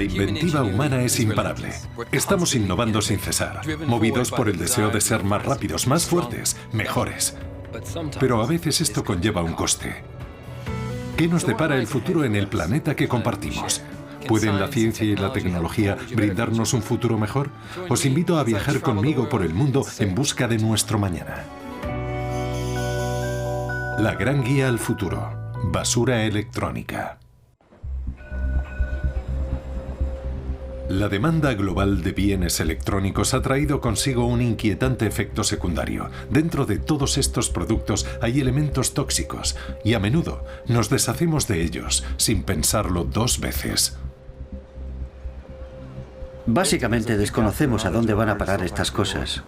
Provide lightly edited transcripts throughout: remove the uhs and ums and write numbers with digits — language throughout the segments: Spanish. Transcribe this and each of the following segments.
La inventiva humana es imparable. Estamos innovando sin cesar, movidos por el deseo de ser más rápidos, más fuertes, mejores. Pero a veces esto conlleva un coste. ¿Qué nos depara el futuro en el planeta que compartimos? ¿Pueden la ciencia y la tecnología brindarnos un futuro mejor? Os invito a viajar conmigo por el mundo en busca de nuestro mañana. La gran guía al futuro. Basura electrónica. La demanda global de bienes electrónicos ha traído consigo un inquietante efecto secundario. Dentro de todos estos productos hay elementos tóxicos y a menudo nos deshacemos de ellos sin pensarlo dos veces. Básicamente desconocemos a dónde van a parar estas cosas.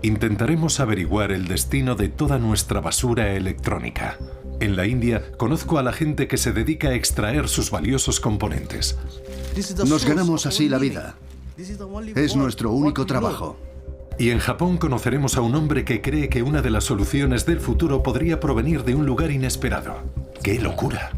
Intentaremos averiguar el destino de toda nuestra basura electrónica. En la India conozco a la gente que se dedica a extraer sus valiosos componentes. Nos ganamos así la vida. Es nuestro único trabajo. Y en Japón conoceremos a un hombre que cree que una de las soluciones del futuro podría provenir de un lugar inesperado. ¡Qué locura!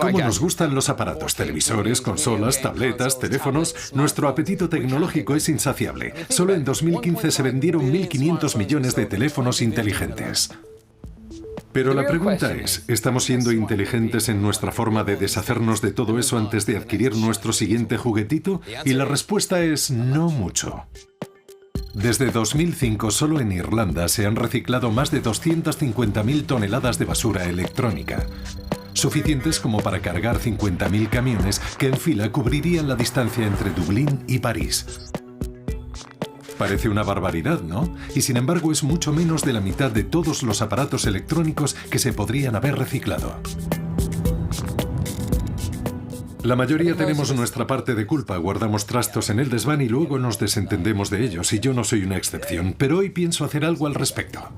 ¿Cómo nos gustan los aparatos? Televisores, consolas, tabletas, teléfonos. Nuestro apetito tecnológico es insaciable. Solo en 2015 se vendieron 1.500 millones de teléfonos inteligentes. Pero la pregunta es, ¿estamos siendo inteligentes en nuestra forma de deshacernos de todo eso antes de adquirir nuestro siguiente juguetito? Y la respuesta es no mucho. Desde 2005, solo en Irlanda se han reciclado más de 250.000 toneladas de basura electrónica. Suficientes como para cargar 50.000 camiones que en fila cubrirían la distancia entre Dublín y París. Parece una barbaridad, ¿no? Y sin embargo es mucho menos de la mitad de todos los aparatos electrónicos que se podrían haber reciclado. La mayoría tenemos nuestra parte de culpa, guardamos trastos en el desván y luego nos desentendemos de ellos, y yo no soy una excepción, pero hoy pienso hacer algo al respecto.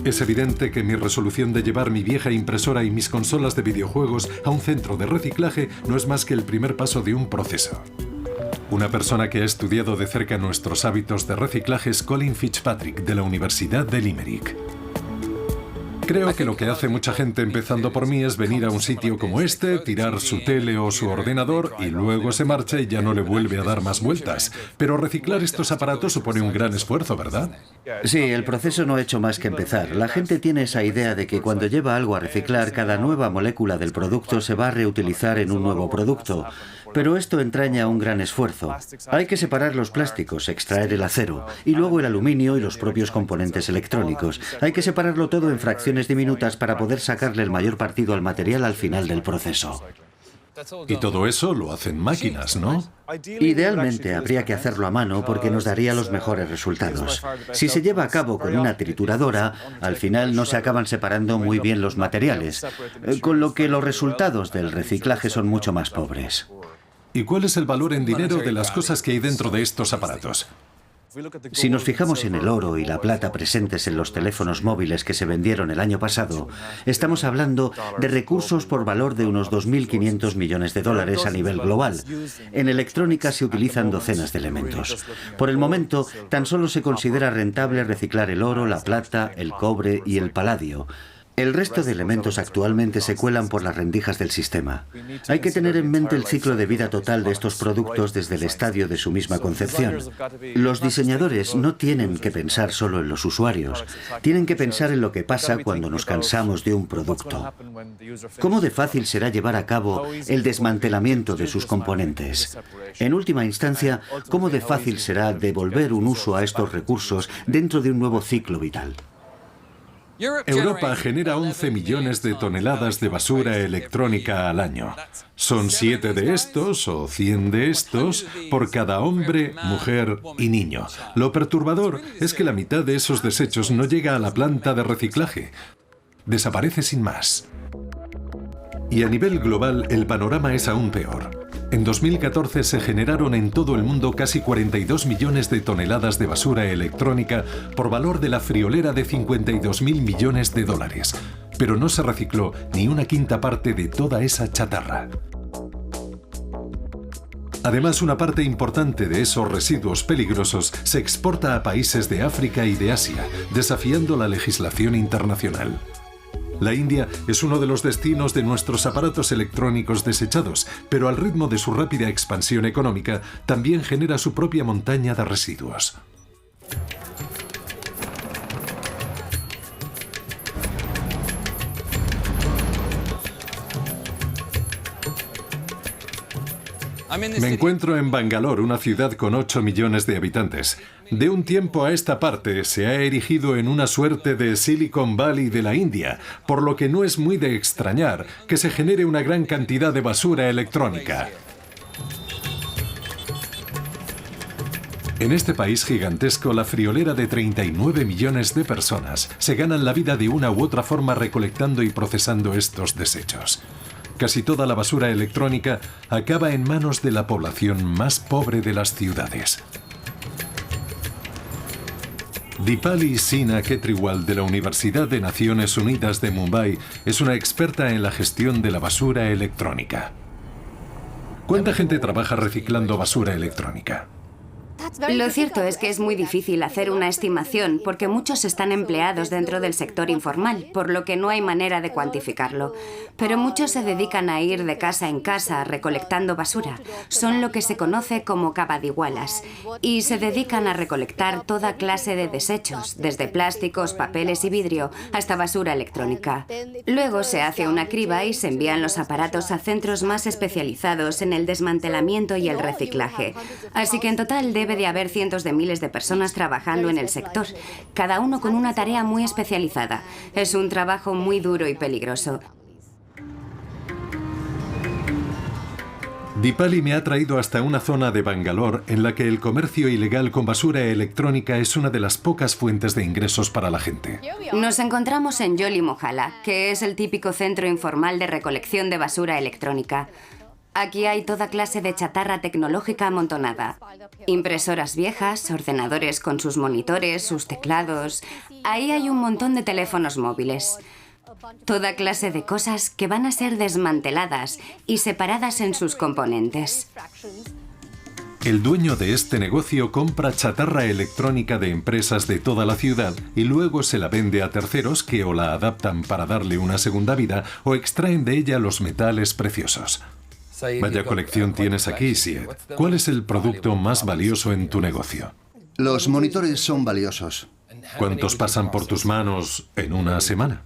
Es evidente que mi resolución de llevar mi vieja impresora y mis consolas de videojuegos a un centro de reciclaje no es más que el primer paso de un proceso. Una persona que ha estudiado de cerca nuestros hábitos de reciclaje es Colin Fitzpatrick, de la Universidad de Limerick. Creo que lo que hace mucha gente, empezando por mí, es venir a un sitio como este, tirar su tele o su ordenador y luego se marcha y ya no le vuelve a dar más vueltas. Pero reciclar estos aparatos supone un gran esfuerzo, ¿verdad? Sí, el proceso no ha hecho más que empezar. La gente tiene esa idea de que cuando lleva algo a reciclar, cada nueva molécula del producto se va a reutilizar en un nuevo producto. Pero esto entraña un gran esfuerzo. Hay que separar los plásticos, extraer el acero, y luego el aluminio y los propios componentes electrónicos. Hay que separarlo todo en fracciones diminutas para poder sacarle el mayor partido al material al final del proceso. Y todo eso lo hacen máquinas, ¿no? Idealmente habría que hacerlo a mano porque nos daría los mejores resultados. Si se lleva a cabo con una trituradora, al final no se acaban separando muy bien los materiales, con lo que los resultados del reciclaje son mucho más pobres. ¿Y cuál es el valor en dinero de las cosas que hay dentro de estos aparatos? Si nos fijamos en el oro y la plata presentes en los teléfonos móviles que se vendieron el año pasado, estamos hablando de recursos por valor de unos 2.500 millones de dólares a nivel global. En electrónica se utilizan docenas de elementos. Por el momento, tan solo se considera rentable reciclar el oro, la plata, el cobre y el paladio. El resto de elementos actualmente se cuelan por las rendijas del sistema. Hay que tener en mente el ciclo de vida total de estos productos desde el estadio de su misma concepción. Los diseñadores no tienen que pensar solo en los usuarios, tienen que pensar en lo que pasa cuando nos cansamos de un producto. ¿Cómo de fácil será llevar a cabo el desmantelamiento de sus componentes? En última instancia, ¿cómo de fácil será devolver un uso a estos recursos dentro de un nuevo ciclo vital? Europa genera 11 millones de toneladas de basura electrónica al año. Son 7 de estos o 100 de estos por cada hombre, mujer y niño. Lo perturbador es que la mitad de esos desechos no llega a la planta de reciclaje. Desaparece sin más. Y a nivel global el panorama es aún peor. En 2014 se generaron en todo el mundo casi 42 millones de toneladas de basura electrónica por valor de la friolera de 52.000 millones de dólares. Pero no se recicló ni una quinta parte de toda esa chatarra. Además, una parte importante de esos residuos peligrosos se exporta a países de África y de Asia, desafiando la legislación internacional. La India es uno de los destinos de nuestros aparatos electrónicos desechados, pero al ritmo de su rápida expansión económica, también genera su propia montaña de residuos. Me encuentro en Bangalore, una ciudad con 8 millones de habitantes. De un tiempo a esta parte se ha erigido en una suerte de Silicon Valley de la India, por lo que no es muy de extrañar que se genere una gran cantidad de basura electrónica. En este país gigantesco, la friolera de 39 millones de personas se ganan la vida de una u otra forma recolectando y procesando estos desechos. Casi toda la basura electrónica acaba en manos de la población más pobre de las ciudades. Dipali Sina Ketriwal de la Universidad de Naciones Unidas de Mumbai es una experta en la gestión de la basura electrónica. ¿Cuánta gente trabaja reciclando basura electrónica? Lo cierto es que es muy difícil hacer una estimación porque muchos están empleados dentro del sector informal, por lo que no hay manera de cuantificarlo. Pero muchos se dedican a ir de casa en casa recolectando basura. Son lo que se conoce como cabadiwalas y se dedican a recolectar toda clase de desechos, desde plásticos, papeles y vidrio hasta basura electrónica. Luego se hace una criba y se envían los aparatos a centros más especializados en el desmantelamiento y el reciclaje. Así que en total debe de haber cientos de miles de personas trabajando en el sector, cada uno con una tarea muy especializada. Es un trabajo muy duro y peligroso. Dipali me ha traído hasta una zona de Bangalore en la que el comercio ilegal con basura electrónica es una de las pocas fuentes de ingresos para la gente. Nos encontramos en Jolly Mohalla, que es el típico centro informal de recolección de basura electrónica. Aquí hay toda clase de chatarra tecnológica amontonada. Impresoras viejas, ordenadores con sus monitores, sus teclados. Ahí hay un montón de teléfonos móviles. Toda clase de cosas que van a ser desmanteladas y separadas en sus componentes. El dueño de este negocio compra chatarra electrónica de empresas de toda la ciudad y luego se la vende a terceros que o la adaptan para darle una segunda vida o extraen de ella los metales preciosos. Vaya colección tienes aquí, Syed. ¿Cuál es el producto más valioso en tu negocio? Los monitores son valiosos. ¿Cuántos pasan por tus manos en una semana?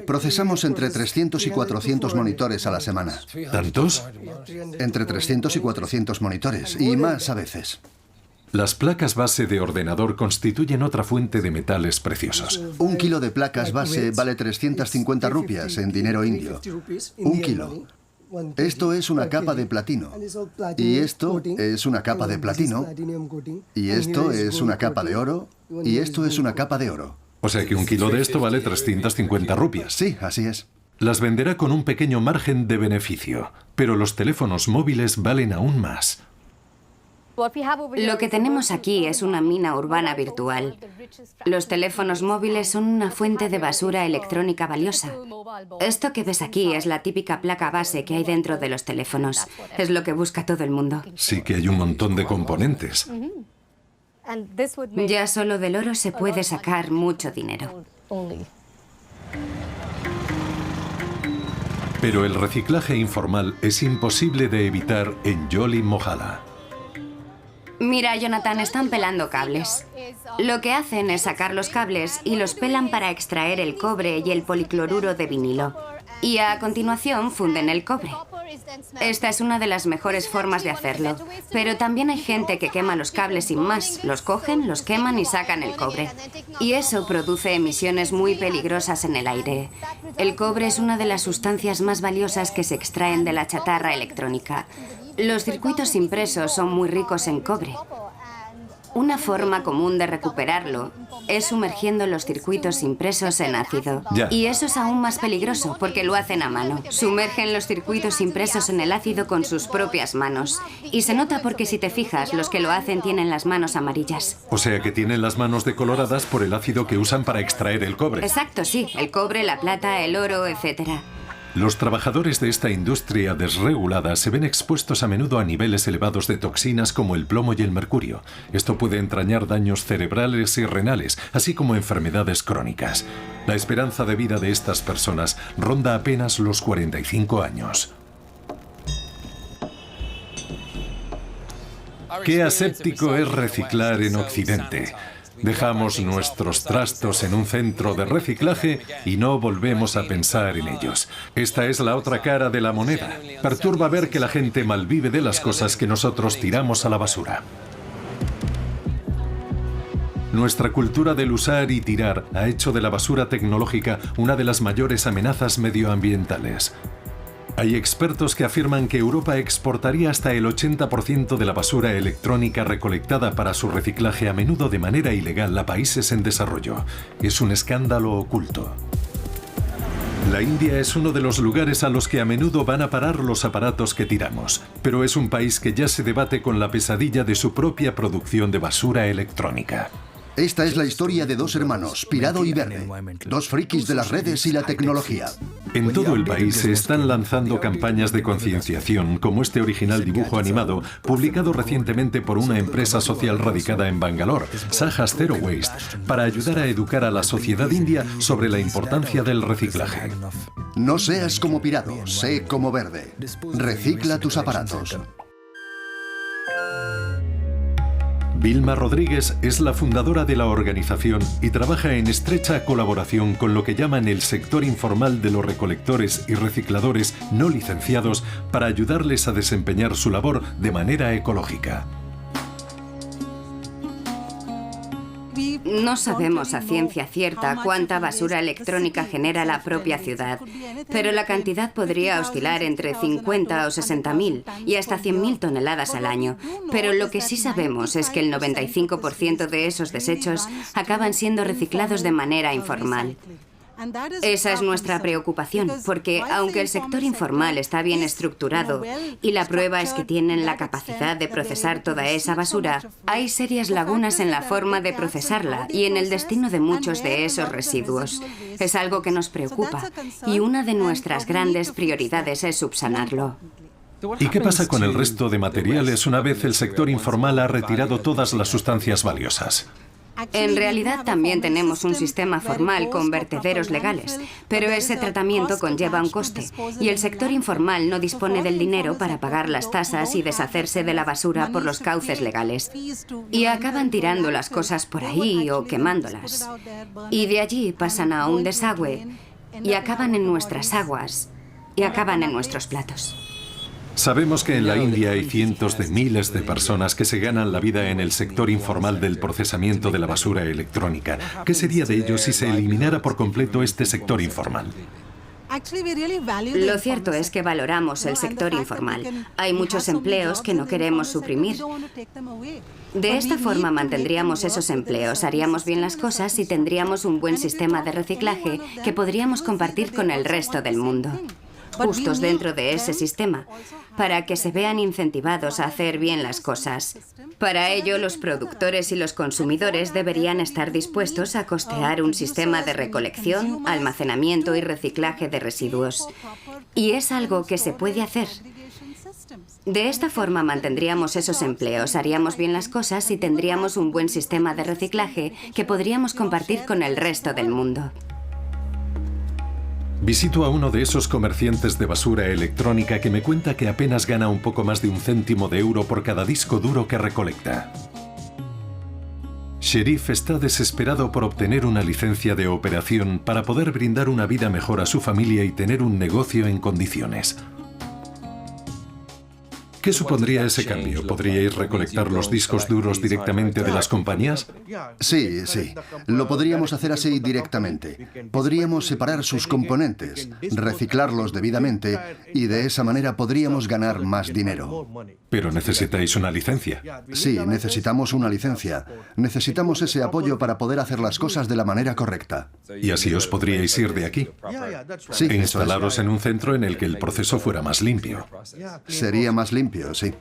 Procesamos entre 300 y 400 monitores a la semana. ¿Tantos? Entre 300 y 400 monitores, y más a veces. Las placas base de ordenador constituyen otra fuente de metales preciosos. 1 kilo de placas base vale 350 rupias en dinero indio. 1 kilo. Esto es una capa de platino. Y esto es una capa de platino. Y esto es una capa de oro. Y esto es una capa de oro. O sea que 1 kilo de esto vale 350 rupias. Sí, así es. Las venderá con un pequeño margen de beneficio, pero los teléfonos móviles valen aún más. Lo que tenemos aquí es una mina urbana virtual. Los teléfonos móviles son una fuente de basura electrónica valiosa. Esto que ves aquí es la típica placa base que hay dentro de los teléfonos. Es lo que busca todo el mundo. Sí que hay un montón de componentes. Ya solo del oro se puede sacar mucho dinero. Pero el reciclaje informal es imposible de evitar en Jolly Mohalla. Mira, Jonathan, están pelando cables. Lo que hacen es sacar los cables y los pelan para extraer el cobre y el policloruro de vinilo. Y a continuación funden el cobre. Esta es una de las mejores formas de hacerlo. Pero también hay gente que quema los cables sin más. Los cogen, los queman y sacan el cobre. Y eso produce emisiones muy peligrosas en el aire. El cobre es una de las sustancias más valiosas que se extraen de la chatarra electrónica. Los circuitos impresos son muy ricos en cobre. Una forma común de recuperarlo es sumergiendo los circuitos impresos en ácido. Ya. Y eso es aún más peligroso porque lo hacen a mano. Sumergen los circuitos impresos en el ácido con sus propias manos. Y se nota porque si te fijas, los que lo hacen tienen las manos amarillas. O sea que tienen las manos decoloradas por el ácido que usan para extraer el cobre. Exacto, sí. El cobre, la plata, el oro, etc. Los trabajadores de esta industria desregulada se ven expuestos a menudo a niveles elevados de toxinas como el plomo y el mercurio. Esto puede entrañar daños cerebrales y renales, así como enfermedades crónicas. La esperanza de vida de estas personas ronda apenas los 45 años. Qué aséptico es reciclar en Occidente. Dejamos nuestros trastos en un centro de reciclaje y no volvemos a pensar en ellos. Esta es la otra cara de la moneda. Perturba ver que la gente malvive de las cosas que nosotros tiramos a la basura. Nuestra cultura del usar y tirar ha hecho de la basura tecnológica una de las mayores amenazas medioambientales. Hay expertos que afirman que Europa exportaría hasta el 80% de la basura electrónica recolectada para su reciclaje, a menudo de manera ilegal, a países en desarrollo. Es un escándalo oculto. La India es uno de los lugares a los que a menudo van a parar los aparatos que tiramos, pero es un país que ya se debate con la pesadilla de su propia producción de basura electrónica. Esta es la historia de dos hermanos, Pirado y Verde, dos frikis de las redes y la tecnología. En todo el país se están lanzando campañas de concienciación, como este original dibujo animado, publicado recientemente por una empresa social radicada en Bangalore, Sajas Zero Waste, para ayudar a educar a la sociedad india sobre la importancia del reciclaje. No seas como Pirado, sé como Verde. Recicla tus aparatos. Vilma Rodríguez es la fundadora de la organización y trabaja en estrecha colaboración con lo que llaman el sector informal de los recolectores y recicladores no licenciados para ayudarles a desempeñar su labor de manera ecológica. No sabemos a ciencia cierta cuánta basura electrónica genera la propia ciudad, pero la cantidad podría oscilar entre 50 o 60.000 y hasta 100.000 toneladas al año. Pero lo que sí sabemos es que el 95% de esos desechos acaban siendo reciclados de manera informal. Esa es nuestra preocupación, porque aunque el sector informal está bien estructurado y la prueba es que tienen la capacidad de procesar toda esa basura, hay serias lagunas en la forma de procesarla y en el destino de muchos de esos residuos. Es algo que nos preocupa y una de nuestras grandes prioridades es subsanarlo. ¿Y qué pasa con el resto de materiales una vez el sector informal ha retirado todas las sustancias valiosas? En realidad también tenemos un sistema formal con vertederos legales, pero ese tratamiento conlleva un coste y el sector informal no dispone del dinero para pagar las tasas y deshacerse de la basura por los cauces legales. Y acaban tirando las cosas por ahí o quemándolas. Y de allí pasan a un desagüe y acaban en nuestras aguas y acaban en nuestros platos. Sabemos que en la India hay cientos de miles de personas que se ganan la vida en el sector informal del procesamiento de la basura electrónica. ¿Qué sería de ellos si se eliminara por completo este sector informal? Lo cierto es que valoramos el sector informal. Hay muchos empleos que no queremos suprimir. De esta forma mantendríamos esos empleos, haríamos bien las cosas y tendríamos un buen sistema de reciclaje que podríamos compartir con el resto del mundo. Justos dentro de ese sistema, para que se vean incentivados a hacer bien las cosas. Para ello, los productores y los consumidores deberían estar dispuestos a costear un sistema de recolección, almacenamiento y reciclaje de residuos. Y es algo que se puede hacer. De esta forma mantendríamos esos empleos, haríamos bien las cosas y tendríamos un buen sistema de reciclaje que podríamos compartir con el resto del mundo. Visito a uno de esos comerciantes de basura electrónica que me cuenta que apenas gana un poco más de 1 céntimo de euro por cada disco duro que recolecta. Sherif está desesperado por obtener una licencia de operación para poder brindar una vida mejor a su familia y tener un negocio en condiciones. ¿Qué supondría ese cambio? ¿Podríais recolectar los discos duros directamente de las compañías? Sí, sí. Lo podríamos hacer así directamente. Podríamos separar sus componentes, reciclarlos debidamente y de esa manera podríamos ganar más dinero. Pero necesitáis una licencia. Sí, necesitamos una licencia. Necesitamos ese apoyo para poder hacer las cosas de la manera correcta. Y así os podríais ir de aquí. Sí, e instalaros en un centro en el que el proceso fuera más limpio. Sería más limpio, sí.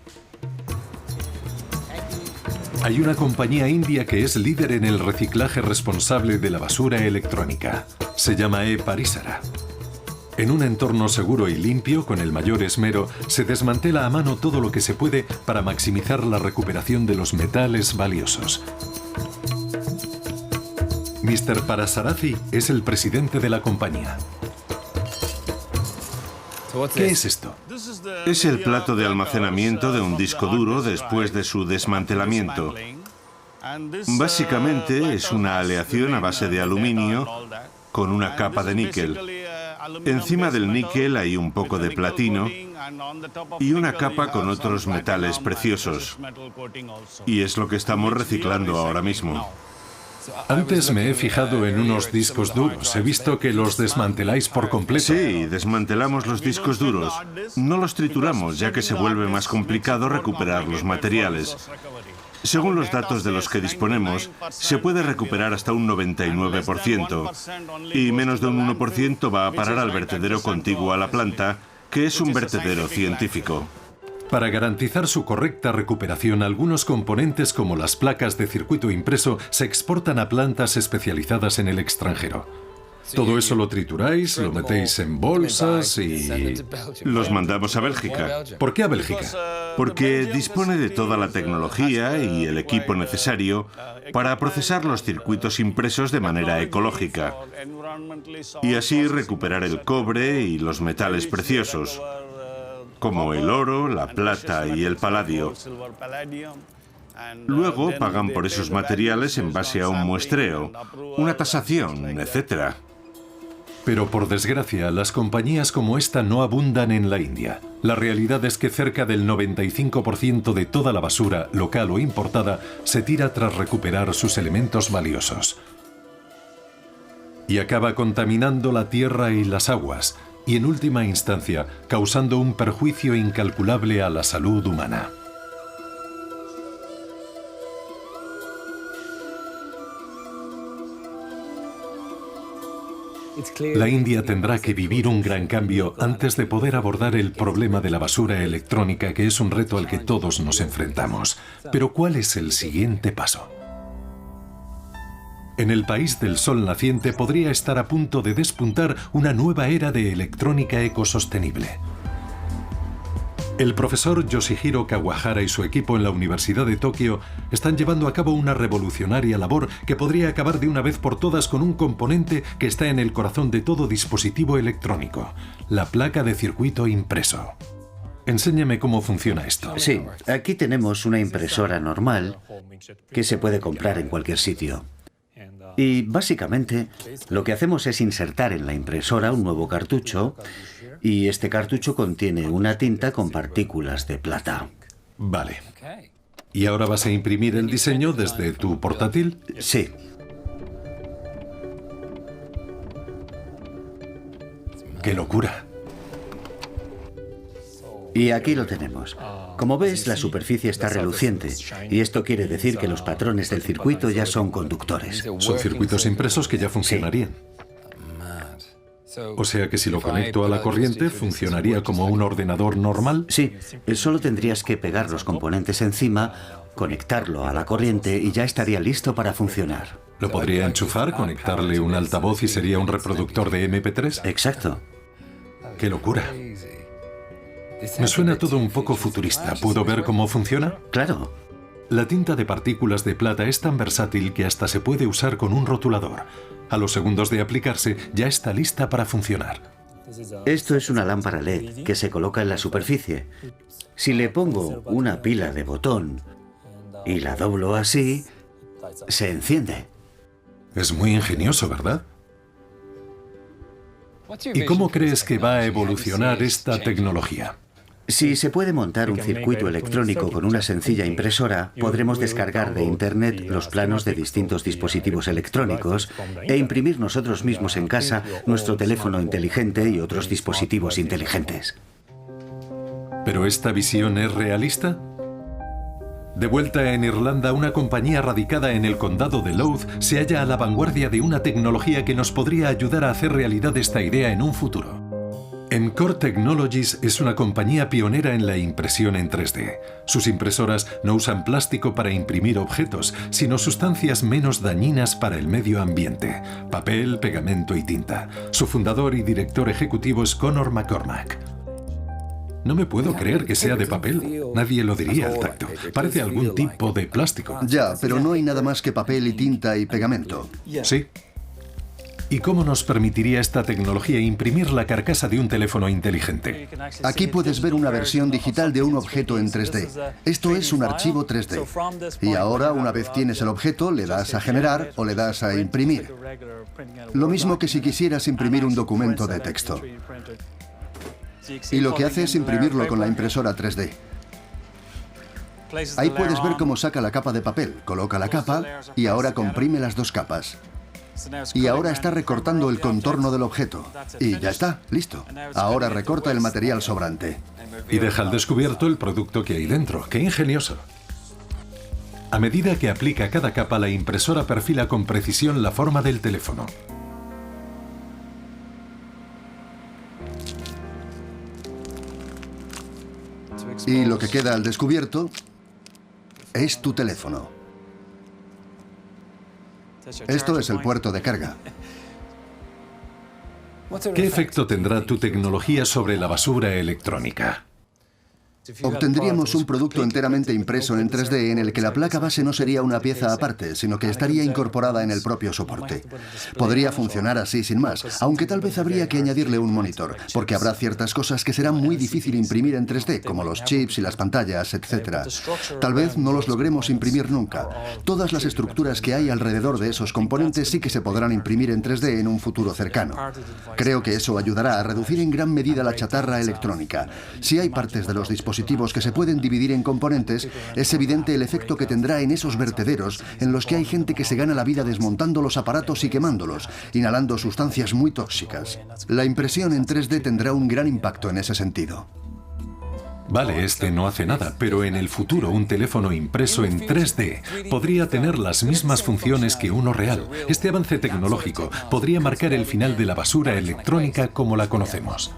Hay una compañía india que es líder en el reciclaje responsable de la basura electrónica. Se llama E-Parisara. En un entorno seguro y limpio, con el mayor esmero, se desmantela a mano todo lo que se puede para maximizar la recuperación de los metales valiosos. Mr. Parasarathi es el presidente de la compañía. ¿Qué es esto? Es el plato de almacenamiento de un disco duro después de su desmantelamiento. Básicamente es una aleación a base de aluminio con una capa de níquel. Encima del níquel hay un poco de platino y una capa con otros metales preciosos. Y es lo que estamos reciclando ahora mismo. Antes me he fijado en unos discos duros. He visto que los desmanteláis por completo. Sí, desmantelamos los discos duros. No los trituramos, ya que se vuelve más complicado recuperar los materiales. Según los datos de los que disponemos, se puede recuperar hasta un 99%, y menos de un 1% va a parar al vertedero contiguo a la planta, que es un vertedero científico. Para garantizar su correcta recuperación, algunos componentes como las placas de circuito impreso se exportan a plantas especializadas en el extranjero. Todo eso lo trituráis, lo metéis en bolsas y... Los mandamos a Bélgica. ¿Por qué a Bélgica? Porque dispone de toda la tecnología y el equipo necesario para procesar los circuitos impresos de manera ecológica y así recuperar el cobre y los metales preciosos, como el oro, la plata y el paladio. Luego pagan por esos materiales en base a un muestreo, una tasación, etc. Pero por desgracia, las compañías como esta no abundan en la India. La realidad es que cerca del 95% de toda la basura, local o importada, se tira tras recuperar sus elementos valiosos. Y acaba contaminando la tierra y las aguas, y en última instancia, causando un perjuicio incalculable a la salud humana. La India tendrá que vivir un gran cambio antes de poder abordar el problema de la basura electrónica, que es un reto al que todos nos enfrentamos. Pero ¿cuál es el siguiente paso? En el país del sol naciente podría estar a punto de despuntar una nueva era de electrónica ecosostenible. El profesor Yoshihiro Kawahara y su equipo en la Universidad de Tokio están llevando a cabo una revolucionaria labor que podría acabar de una vez por todas con un componente que está en el corazón de todo dispositivo electrónico, la placa de circuito impreso. Enséñame cómo funciona esto. Sí, aquí tenemos una impresora normal que se puede comprar en cualquier sitio. Y básicamente lo que hacemos es insertar en la impresora un nuevo cartucho y este cartucho contiene una tinta con partículas de plata. Vale. ¿Y ahora vas a imprimir el diseño desde tu portátil? Sí. ¡Qué locura! Y aquí lo tenemos. Como ves, la superficie está reluciente, y esto quiere decir que los patrones del circuito ya son conductores. Son circuitos impresos que ya funcionarían. O sea que si lo conecto a la corriente, ¿funcionaría como un ordenador normal? Sí, solo tendrías que pegar los componentes encima, conectarlo a la corriente y ya estaría listo para funcionar. ¿Lo podría enchufar, conectarle un altavoz y sería un reproductor de MP3? Exacto. ¡Qué locura! Me suena todo un poco futurista. ¿Puedo ver cómo funciona? Claro. La tinta de partículas de plata es tan versátil que hasta se puede usar con un rotulador. A los segundos de aplicarse, ya está lista para funcionar. Esto es una lámpara LED que se coloca en la superficie. Si le pongo una pila de botón y la doblo así, se enciende. Es muy ingenioso, ¿verdad? ¿Y cómo crees que va a evolucionar esta tecnología? Si se puede montar un circuito electrónico con una sencilla impresora, podremos descargar de Internet los planos de distintos dispositivos electrónicos e imprimir nosotros mismos en casa nuestro teléfono inteligente y otros dispositivos inteligentes. ¿Pero esta visión es realista? De vuelta en Irlanda, una compañía radicada en el condado de Louth se halla a la vanguardia de una tecnología que nos podría ayudar a hacer realidad esta idea en un futuro. Encore Technologies es una compañía pionera en la impresión en 3D. Sus impresoras no usan plástico para imprimir objetos, sino sustancias menos dañinas para el medio ambiente: papel, pegamento y tinta. Su fundador y director ejecutivo es Conor McCormack. No me puedo creer que sea de papel. Nadie lo diría al tacto. Parece algún tipo de plástico. Ya, pero no hay nada más que papel y tinta y pegamento. Sí. ¿Y cómo nos permitiría esta tecnología imprimir la carcasa de un teléfono inteligente? Aquí puedes ver una versión digital de un objeto en 3D. Esto es un archivo 3D. Y ahora, una vez tienes el objeto, le das a generar o le das a imprimir. Lo mismo que si quisieras imprimir un documento de texto. Y lo que hace es imprimirlo con la impresora 3D. Ahí puedes ver cómo saca la capa de papel, coloca la capa y ahora comprime las dos capas. Y ahora está recortando el contorno del objeto. Y ya está, listo. Ahora recorta el material sobrante. Y deja al descubierto el producto que hay dentro. ¡Qué ingenioso! A medida que aplica cada capa, la impresora perfila con precisión la forma del teléfono. Y lo que queda al descubierto es tu teléfono. Esto es el puerto de carga. ¿Qué efecto tendrá tu tecnología sobre la basura electrónica? Obtendríamos un producto enteramente impreso en 3D en el que la placa base no sería una pieza aparte, sino que estaría incorporada en el propio soporte. Podría funcionar así sin más, aunque tal vez habría que añadirle un monitor, porque habrá ciertas cosas que serán muy difícil imprimir en 3D, como los chips y las pantallas, etc. Tal vez no los logremos imprimir nunca. Todas las estructuras que hay alrededor de esos componentes sí que se podrán imprimir en 3D en un futuro cercano. Creo que eso ayudará a reducir en gran medida la chatarra electrónica. Si hay partes de los dispositivos que se pueden dividir en componentes, es evidente el efecto que tendrá en esos vertederos en los que hay gente que se gana la vida desmontando los aparatos y quemándolos, inhalando sustancias muy tóxicas. La impresión en 3D tendrá un gran impacto en ese sentido. Vale, este no hace nada, pero en el futuro un teléfono impreso en 3D podría tener las mismas funciones que uno real. Este avance tecnológico podría marcar el final de la basura electrónica como la conocemos.